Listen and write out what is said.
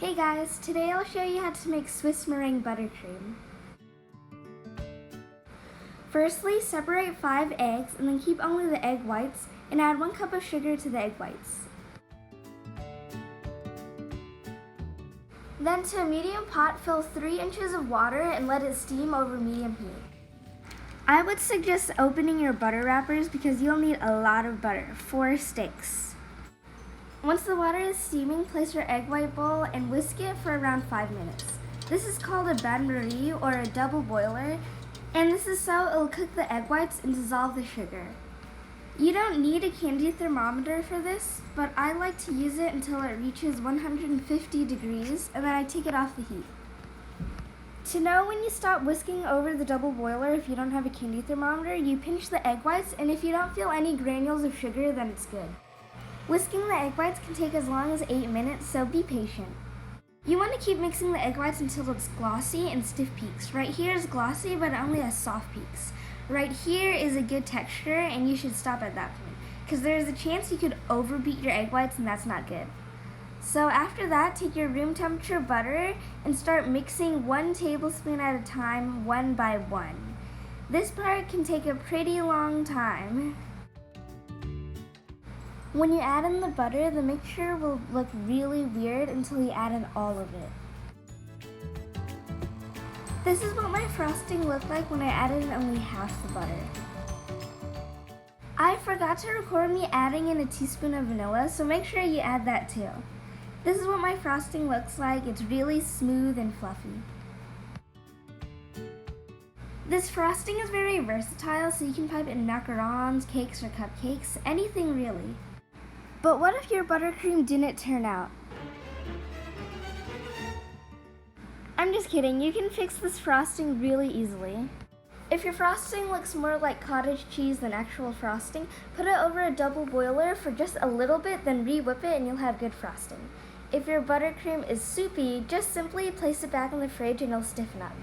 Hey guys, today I'll show you how to make Swiss meringue buttercream. Firstly, separate 5 eggs and then keep only the egg whites and add 1 cup of sugar to the egg whites. Then to a medium pot, fill 3 inches of water and let it steam over medium heat. I would suggest opening your butter wrappers because you'll need a lot of butter, 4 sticks. Once the water is steaming, place your egg white bowl and whisk it for around 5 minutes. This is called a bain-marie or a double boiler, and this is so it'll cook the egg whites and dissolve the sugar. You don't need a candy thermometer for this, but I like to use it until it reaches 150 degrees and then I take it off the heat. To know when you stop whisking over the double boiler if you don't have a candy thermometer, you pinch the egg whites, and if you don't feel any granules of sugar, then it's good. Whisking the egg whites can take as long as 8 minutes, so be patient. You want to keep mixing the egg whites until it's glossy and stiff peaks. Right here is glossy, but it only has soft peaks. Right here is a good texture, and you should stop at that point, because there's a chance you could overbeat your egg whites, and that's not good. So after that, take your room temperature butter and start mixing 1 tablespoon at a time, one by one. This part can take a pretty long time. When you add in the butter, the mixture will look really weird until you add in all of it. This is what my frosting looked like when I added in only half the butter. I forgot to record me adding in a teaspoon of vanilla, so make sure you add that too. This is what my frosting looks like. It's really smooth and fluffy. This frosting is very versatile, so you can pipe in macarons, cakes, or cupcakes, anything really. But what if your buttercream didn't turn out? I'm just kidding, you can fix this frosting really easily. If your frosting looks more like cottage cheese than actual frosting, put it over a double boiler for just a little bit, then re-whip it and you'll have good frosting. If your buttercream is soupy, just simply place it back in the fridge and it'll stiffen up.